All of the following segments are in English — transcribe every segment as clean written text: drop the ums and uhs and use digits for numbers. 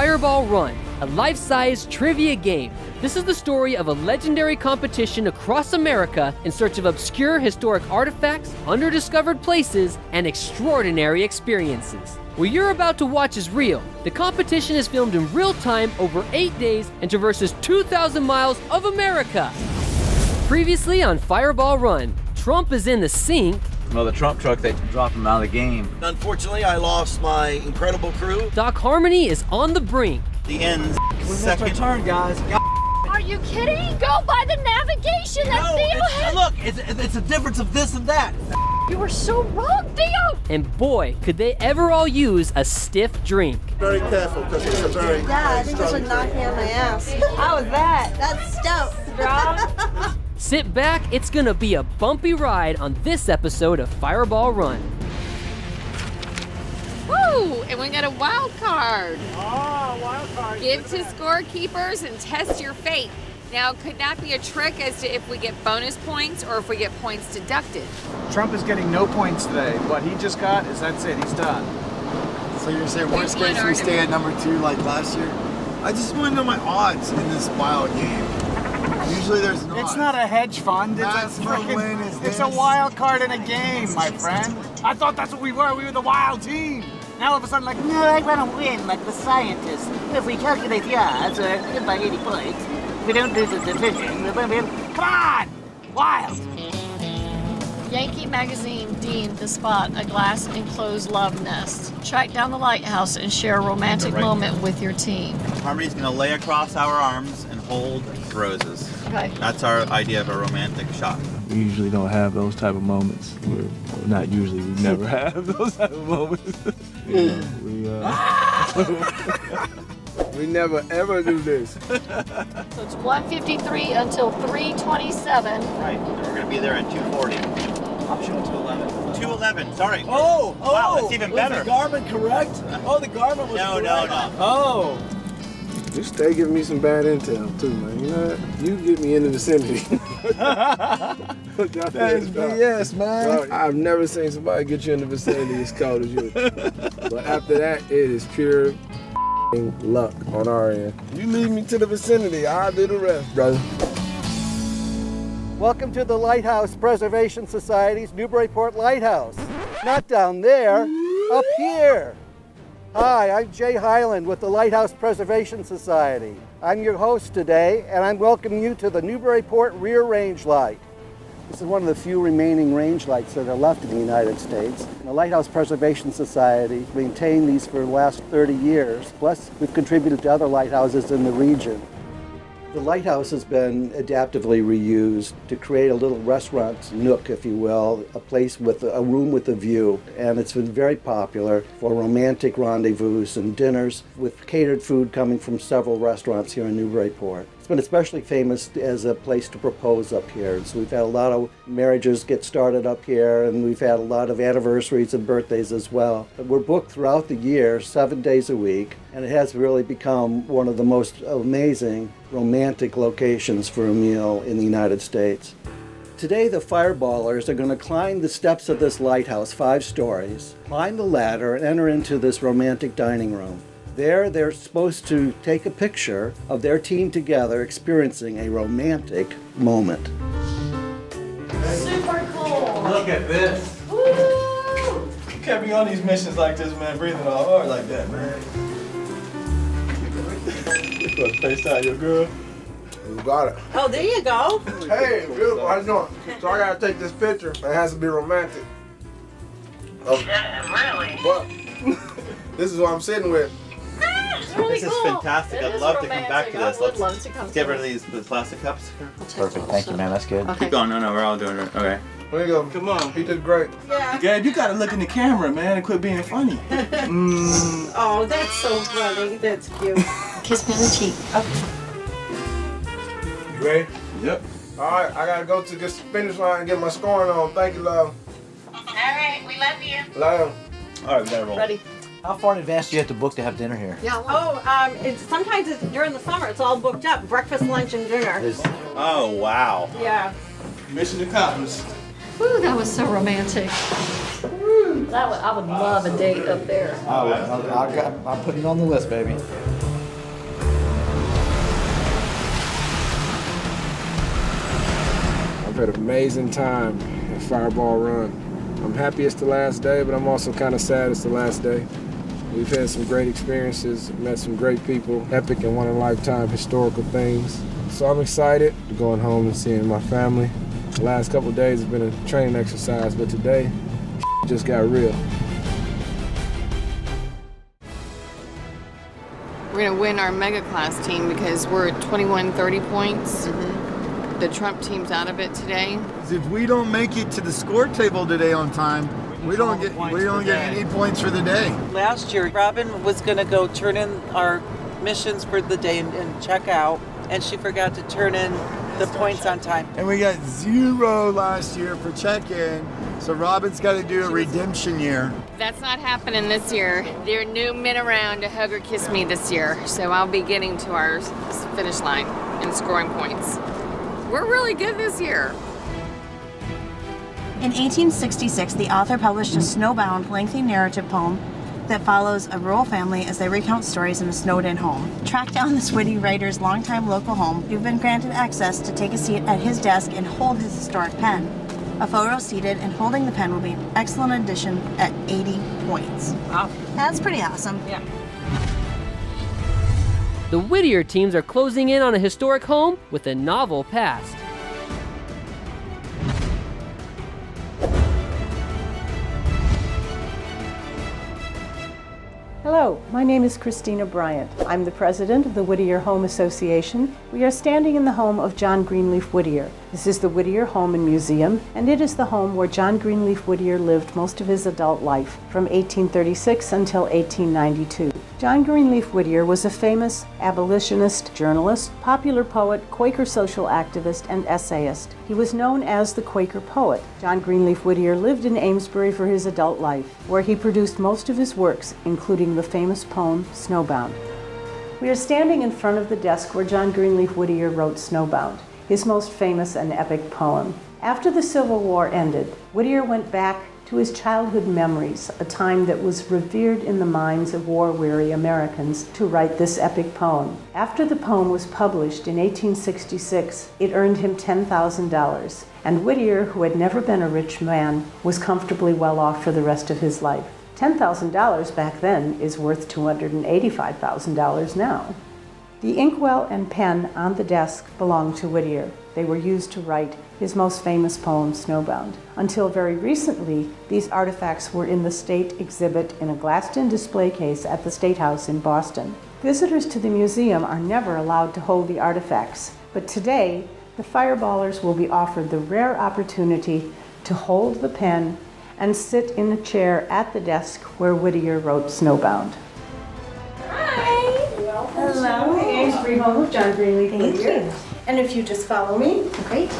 Fireball Run, a life-size trivia game. This is the story of a legendary competition across America in search of obscure historic artifacts, underdiscovered places, and extraordinary experiences. What you're about to watch is real. The competition is filmed in real time over 8 days and traverses 2,000 miles of America. Previously on Fireball Run, Trump is in the sink. Well, the Trump truck, they dropped him out of the game. Unfortunately, I lost my incredible crew. Doc Harmony is on the brink. The ends. Second turn, guys. Are you kidding? Go by the navigation that Theo had. Look, it's a difference of this and that. You were so wrong, Theo. And boy, could they ever all use a stiff drink. Very careful because it's a very I think this would knock me on my ass. How was that? That's stout. Strong? Sit back, it's gonna be a bumpy ride on this episode of Fireball Run. Woo! And we got a wild card. Oh, wild card. Give to scorekeepers and test your fate. Now, could that be a trick as to if we get bonus points or if we get points deducted? Trump is getting no points today. What he just got is that's it. He's done. So you're saying worst won case we stay at number 2 like last year? I just want to know my odds in this wild game. Usually there's no It's odds. not a hedge fund. It's Maximum win is it's a this. wild card in a game, my friend. I thought that's what we were. We were the wild team. Now all of a sudden, like, No, I want to win like the scientists. If we calculate the odds, or win by 80 points, we don't do the division. come on, wild. Yankee Magazine deemed the spot a glass-enclosed love nest. Track down the lighthouse and share a romantic moment with your team. Harmony's gonna lay across our arms and hold roses. Okay. That's our idea of a romantic shot. We usually don't have those type of moments. We're not usually. We never have those type of moments. We never ever do this. So it's 1:53 until 3:27. Right. And we're gonna be there at 2:40. Option 211. 2:11. Sorry. Oh, Wow, that's even better. Was the Garmin correct? Oh, the Garmin was No, correct. no. Oh. You stay giving me some bad intel too, man. You know that? You get me in the vicinity. That is BS, man. Bro, I've never seen somebody get you in the vicinity as cold as you. But after that, it is pure luck on our end. You lead me to the vicinity, I'll do the rest, brother. Welcome to the Lighthouse Preservation Society's Newburyport Lighthouse. Not down there, up here. Hi, I'm Jay Hyland with the Lighthouse Preservation Society. I'm your host today, and I'm welcoming you to the Newburyport Rear Range Light. This is one of the few remaining range lights that are left in the United States. And the Lighthouse Preservation Society maintained these for the last 30 years. Plus, we've contributed to other lighthouses in the region. The lighthouse has been adaptively reused to create a little restaurant nook, if you will, a place with a room with a view. And it's been very popular for romantic rendezvous and dinners with catered food coming from several restaurants here in Newburyport. It's been especially famous as a place to propose up here. So we've had a lot of marriages get started up here, and we've had a lot of anniversaries and birthdays as well. But we're booked throughout the year, 7 days a week, and it has really become one of the most amazing romantic locations for a meal in the United States. Today, the fireballers are going to climb the steps of this lighthouse, 5 stories, climb the ladder, and enter into this romantic dining room. There, they're supposed to take a picture of their team together experiencing a romantic moment. Super cool. Look at this. Woo! You can't be on these missions like this, man. Breathing all hard like that, man. You supposed to FaceTime your girl. You got it. Oh, there you go. Hey, beautiful, how you doing? So I gotta take this picture. It has to be romantic. Really? But this is what I'm sitting with. It's really This is cool. fantastic. It I'd is love to come back romantic. to this. I would love to come Let's get to rid of this. these plastic cups. Perfect. Thank you, man. That's good. Okay. Keep going. No, we're all doing it. Okay. There you go. Come on. He did great. Yeah. Gabe, you gotta look in the camera, man, and quit being funny. Oh, that's so funny. That's cute. Kiss me on the cheek. You ready? Yep. All right, I gotta go to this finish line and get my scoring on. Thank you, love. All right, we love you. Love. All right, we gotta roll. Ready? How far in advance do you have to book to have dinner here? Yeah. Sometimes it's during the summer. It's all booked up. Breakfast, lunch, and dinner. Oh, wow. Yeah. Mission accomplished. Woo, that was so romantic. I would love a date up there. I'm putting it on the list, baby. had an amazing time at Fireball Run. I'm happy it's the last day, but I'm also kind of sad it's the last day. We've had some great experiences, met some great people, epic and one-in-a-lifetime historical things. So I'm excited going home and seeing my family. The last couple of days have been a training exercise, but today just got real. We're gonna win our mega class team because we're at 21-30 points. The Trump team's out of it today. If we don't make it to the score table today on time, we don't get any points for the day. Last year, Robin was going to go turn in our missions for the day and check out, and she forgot to turn in the points on time. And we got 0 last year for check-in, so Robin's got to do a redemption year. That's not happening this year. There are new men around to hug or kiss me this year, so I'll be getting to our finish line and scoring points. We're really good this year. In 1866, the author published a snowbound, lengthy narrative poem that follows a rural family as they recount stories in a snowed-in home. Track down this witty writer's longtime local home. You've been granted access to take a seat at his desk and hold his historic pen. A photo seated and holding the pen will be an excellent addition at 80 points. Wow. That's pretty awesome. Yeah. The Whittier teams are closing in on a historic home with a novel past. Hello, my name is Christina Bryant. I'm the president of the Whittier Home Association. We are standing in the home of John Greenleaf Whittier. This is the Whittier Home and Museum, and it is the home where John Greenleaf Whittier lived most of his adult life, from 1836 until 1892. John Greenleaf Whittier was a famous abolitionist, journalist, popular poet, Quaker social activist, and essayist. He was known as the Quaker poet. John Greenleaf Whittier lived in Amesbury for his adult life, where he produced most of his works, including the famous poem, Snowbound. We are standing in front of the desk where John Greenleaf Whittier wrote Snowbound, his most famous and epic poem. After the Civil War ended, Whittier went back to his childhood memories, a time that was revered in the minds of war-weary Americans, to write this epic poem. After the poem was published in 1866, it earned him $10,000, and Whittier, who had never been a rich man, was comfortably well off for the rest of his life. $10,000 back then is worth $285,000 now. The inkwell and pen on the desk belonged to Whittier. They were used to write his most famous poem, Snowbound. Until very recently, these artifacts were in the state exhibit in a glassed-in display case at the State House in Boston. Visitors to the museum are never allowed to hold the artifacts, but today, the Fireballers will be offered the rare opportunity to hold the pen and sit in a chair at the desk where Whittier wrote Snowbound. Hello, the Amesbury home of John Greenleaf Whittier. And if you just follow me. Great.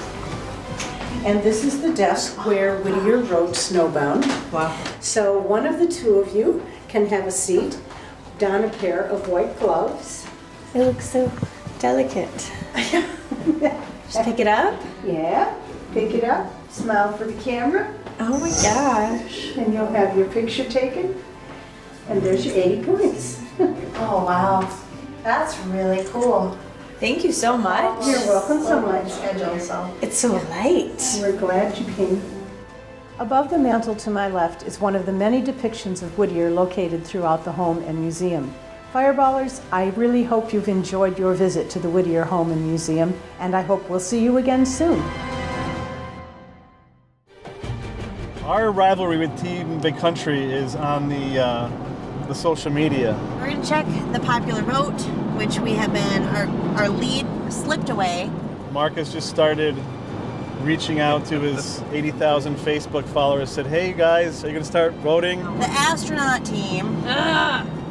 And this is the desk where Whittier wrote Snowbound. Wow. So one of the two of you can have a seat, don a pair of white gloves. It looks so delicate. Just pick it up? Yeah, pick it up, smile for the camera. Oh my gosh. And you'll have your picture taken. And there's your 80 points. Oh wow. That's really cool. Thank you so much. You're welcome so much. It's so light. We're glad you came. Above the mantel to my left is one of the many depictions of Whittier located throughout the home and museum. Fireballers, I really hope you've enjoyed your visit to the Whittier Home and Museum, and I hope we'll see you again soon. Our rivalry with Team Big Country is on the social media. We're going to check the popular vote, which we have been, our lead slipped away. Marcus just started reaching out to his 80,000 Facebook followers, said, hey guys, are you going to start voting? The astronaut team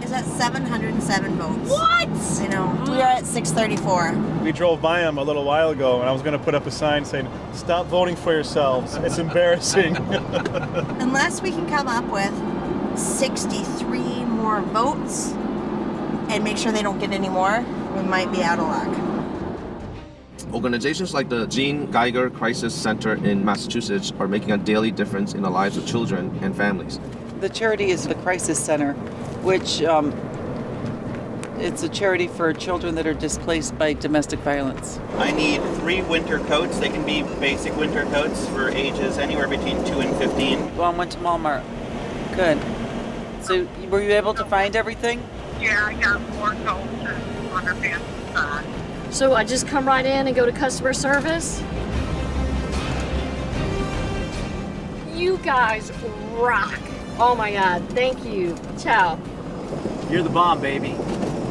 is at 707 votes. What? I know. We are at 634. We drove by him a little while ago, and I was going to put up a sign saying, stop voting for yourselves. It's embarrassing. Unless we can come up with 63 more votes and make sure they don't get any more, we might be out of luck. Organizations like the Gene Geiger Crisis Center in Massachusetts are making a daily difference in the lives of children and families. The charity is the Crisis Center, which It's a charity for children that are displaced by domestic violence. I need 3 winter coats. They can be basic winter coats for ages anywhere between 2 and 15. Well, I went to Walmart. Good. So, were you able to find everything? Yeah, I got 4 coats and underpants inside. So I just come right in and go to customer service? You guys rock. Oh my God, thank you. Ciao. You're the bomb, baby.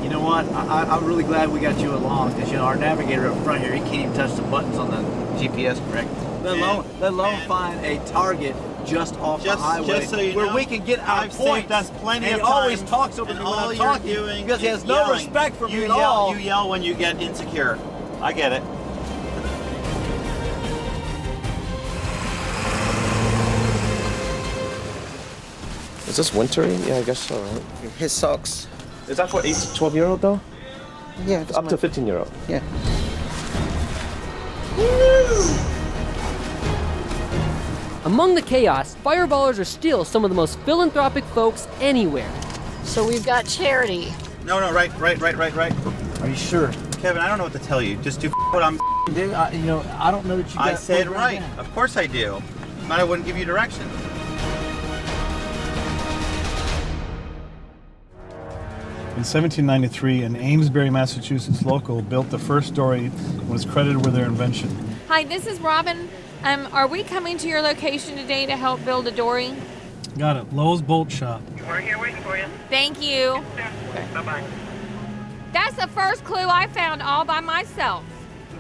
You know what? I'm really glad we got you along because, you know, our navigator up front here, he can't even touch the buttons on the GPS correctly. Let alone find a target just off the highway just so you where know, we can get our I've points. saved us plenty and of he always time, talks over me and when all I'm you're talking doing because he is has no yelling. respect for me You at yell, all. You yell when you get insecure. I get it. Is this wintry? Yeah, I guess so, right? His socks. Is that for 8 to 12-year-old though? Yeah. Up to 15-year-old. Yeah. Among the chaos, fireballers are still some of the most philanthropic folks anywhere. So we've got charity. No, right. Are you sure? Kevin, I don't know what to tell you. Just do what I'm Dude, you know, I don't know that you got I said what right. down. Of course I do. But I wouldn't give you directions. In 1793, an Amesbury, Massachusetts local built the first dory and was credited with their invention. Hi, this is Robin. Are we coming to your location today to help build a dory? Got it. Lowell's Boat Shop. We're here waiting for you. Thank you. Bye-bye. That's the first clue I found all by myself.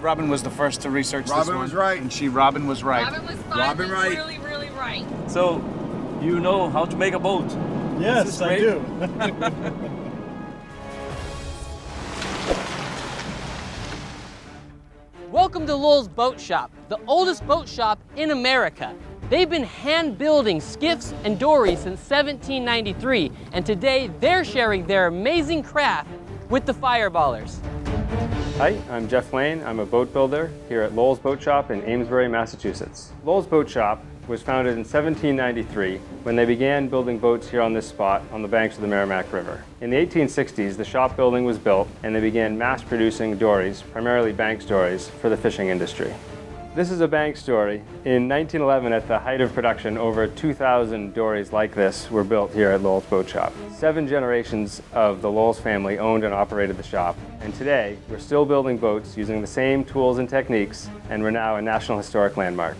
Robin was the first to research this one. Robin was right. And Robin was right. Robin was finally right. really, really right. So, you know how to make a boat? Yes, I do. Welcome to Lowell's Boat Shop, the oldest boat shop in America. They've been hand building skiffs and dories since 1793, and today they're sharing their amazing craft with the fireballers. Hi, I'm Jeff Lane. I'm a boat builder here at Lowell's Boat Shop in Amesbury, Massachusetts. Lowell's Boat Shop was founded in 1793 when they began building boats here on this spot on the banks of the Merrimack River. In the 1860s, the shop building was built and they began mass producing dories, primarily Banks dories, for the fishing industry. This is a Banks dory. In 1911, at the height of production, over 2,000 dories like this were built here at Lowell's Boat Shop. 7 generations of the Lowell's family owned and operated the shop, and today we're still building boats using the same tools and techniques, and we're now a National Historic Landmark.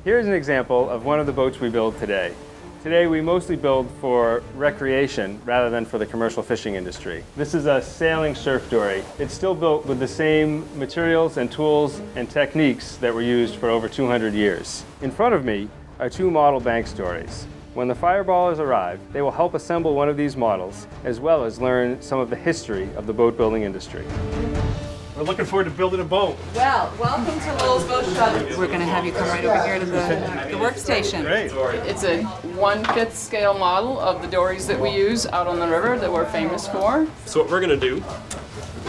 Here's an example of one of the boats we build today. Today we mostly build for recreation rather than for the commercial fishing industry. This is a sailing surf dory. It's still built with the same materials and tools and techniques that were used for over 200 years. In front of me are 2 model Banks dories. When the fireballers arrive, they will help assemble one of these models, as well as learn some of the history of the boat building industry. We're looking forward to building a boat. Well, welcome to Lowell's Boat Shop. We're going to have you come right over here to the workstation. Great. It's a 1/5 scale model of the dories that we use out on the river that we're famous for. So what we're going to do,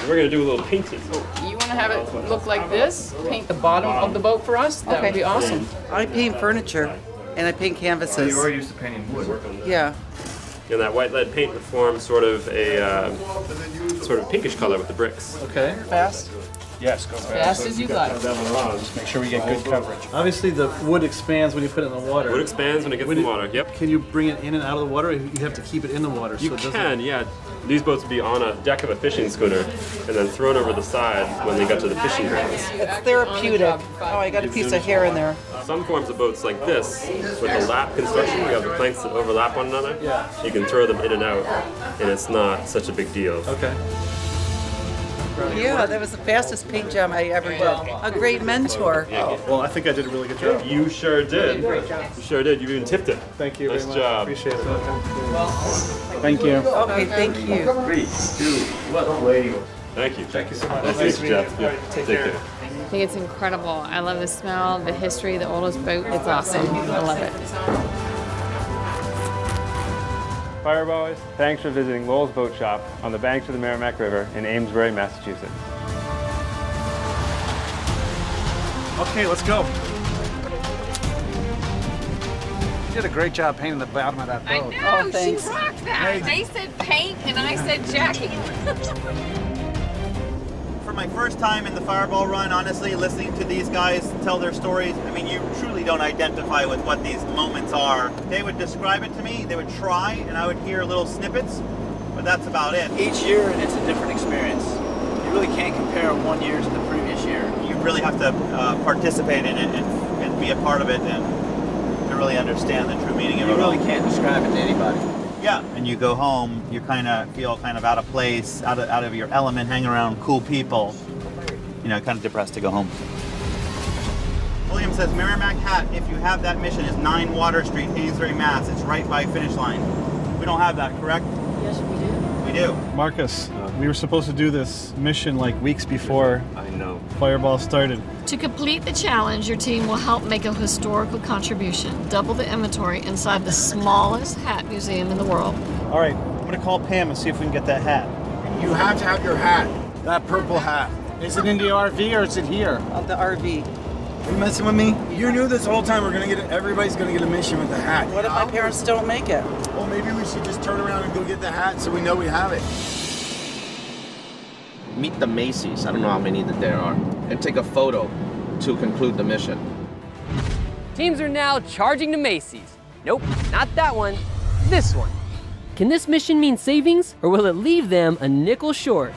we're going to do a little painting. You want to have it look like this? Paint the bottom of the boat for us? That would be awesome. I paint furniture and I paint canvases. You are used to painting wood. Yeah. And that white lead paint would form sort of a pinkish color with the bricks. Okay. Fast? Yes, go fast. Fast as you like. Just make sure we get good coverage. Obviously, the wood expands when you put it in the water. Wood expands when it gets in the water, yep. Can you bring it in and out of the water, or you have to keep it in the water? You so it doesn't... can, yeah. These boats would be on a deck of a fishing schooner and then thrown over the side when they got to the fishing grounds. It's therapeutic. Oh, I got a piece of hair in there. Some forms of boats like this, with the lap construction, you have the planks that overlap one another. Yeah. You can throw them in and out, and it's not such a big deal. Okay. Yeah, that was the fastest paint job I ever did. A great mentor. Oh, well, I think I did a really good job. You sure did. You sure did. You even tipped it. Thank you nice very much. job. Appreciate it. Thank you. Okay, thank you. 3, 2, 1. Thank you. Thank you so much. Nice to meet you, Jeff. Yeah. Take care. I think it's incredible. I love the smell, the history, the oldest boat. It's awesome. I love it. Fireballers, thanks for visiting Lowell's Boat Shop on the banks of the Merrimack River in Amesbury, Massachusetts. Okay, let's go. did a great job painting the bottom of that I boat. know, thanks. she rocked that. They said paint and I said Jackie. For my first time in the Fireball Run, honestly, listening to these guys tell their stories, I mean, you truly don't identify with what these moments are. They would describe it to me, they would try, and I would hear little snippets, but that's about it. Each year, it's a different experience. You really can't compare one year to the previous year. You really have to participate in it and be a part of it and to really understand the true meaning of it. You really can't describe it to anybody. Yeah, and you go home, you kind of feel kind of out of place, out of your element, hanging around cool people. You know, kind of depressed to go home. William says Merrimack Hat, if you have that mission, is 9 Water Street, Amesbury, Mass. It's right by finish line. We don't have that, correct? Yes, we do. We do. Marcus, we were supposed to do this mission like weeks before Fireball started. To complete the challenge, your team will help make a historical contribution. Double the inventory inside the smallest hat museum in the world. All right, I'm gonna call Pam and see if we can get that hat. You have to have your hat, that purple hat. Is it in the RV or is it here? The RV. Are you messing with me? You knew this whole time everybody's gonna get a mission with the hat. What if my parents don't make it? Well, maybe we should just turn around and go get the hat so we know we have it. Meet the Macy's, I don't know how many that there are, and take a photo to conclude the mission. Teams are now charging to Macy's. Nope, not that one, this one. Can this mission mean savings, or will it leave them a nickel short?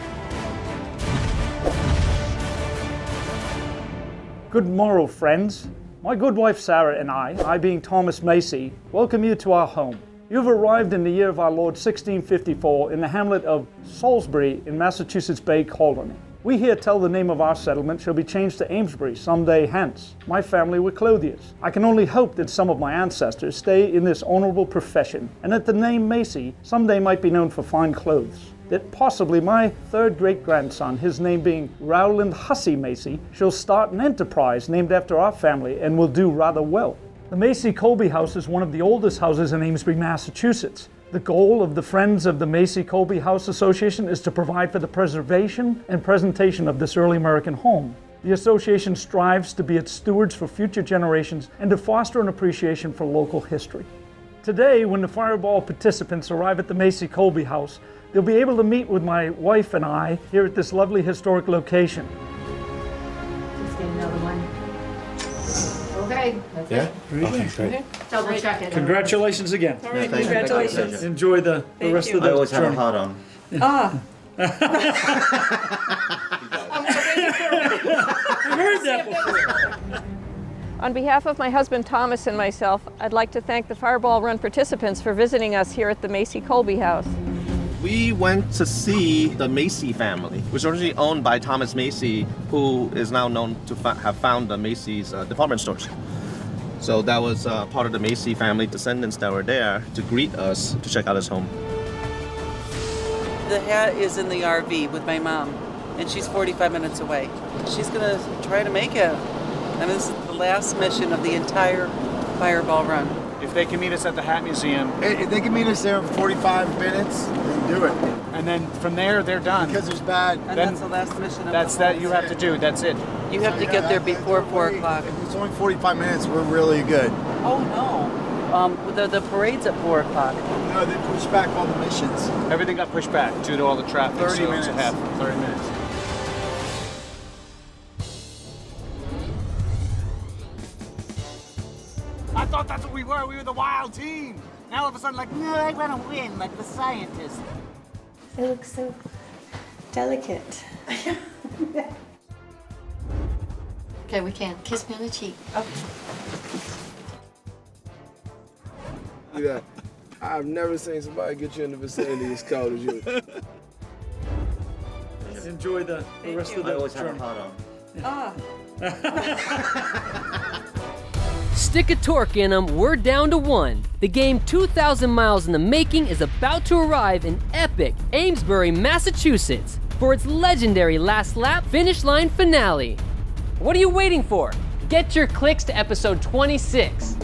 Good morrow, friends. My good wife Sarah and I being Thomas Macy, welcome you to our home. You've arrived in the year of our Lord 1654 in the hamlet of Salisbury in Massachusetts Bay Colony. We here tell the name of our settlement shall be changed to Amesbury some day hence. My family were clothiers. I can only hope that some of my ancestors stay in this honorable profession, and that the name Macy someday might be known for fine clothes. That possibly my third great-grandson, his name being Rowland Hussey Macy, shall start an enterprise named after our family and will do rather well. The Macy Colby House is one of the oldest houses in Amesbury, Massachusetts. The goal of the Friends of the Macy Colby House Association is to provide for the preservation and presentation of this early American home. The association strives to be its stewards for future generations and to foster an appreciation for local history. Today, when the Fireball participants arrive at the Macy Colby House, they'll be able to meet with my wife and I here at this lovely historic location. Just get another one. Okay, that's Yeah? it. Okay, great. Okay. Double check it. Congratulations again. All right, congratulations. Enjoy the rest of the journey. on. Ah. I've heard that before. On behalf of my husband Thomas and myself, I'd like to thank the Fireball Run participants for visiting us here at the Macy Colby House. We went to see the Macy family, which was originally owned by Thomas Macy, who is now known to have found the Macy's department stores. So that was part of the Macy family descendants that were there to greet us to check out his home. The hat is in the RV with my mom, and she's 45 minutes away. She's gonna try to make it. And this is the last mission of the entire Fireball Run. If they can meet us at the Hat Museum. If they can meet us there in 45 minutes, then do it. And then from there, they're done. Because there's bad. And that's the last mission of That's the whole that you have to do. That's it. You have to get there before 4 o'clock. If it's only 45 minutes, we're really good. Oh, no. The parade's at 4 o'clock. No, they pushed back all the missions. Everything got pushed back due to all the traffic. 30 so minutes. It's a half, 30 minutes. I thought that's what we were. We were the wild team. Now all of a sudden, like, No, I want to win like the scientists. They look so delicate. Okay, we can. Kiss me on the cheek. Look at that. I've never seen somebody get you in the vicinity as cold as you. Enjoy the rest of the journey. Stick a torque in them, we're down to 1. The game 2,000 Miles in the Making is about to arrive in epic Amesbury, Massachusetts for its legendary last lap finish line finale. What are you waiting for? Get your clicks to episode 26.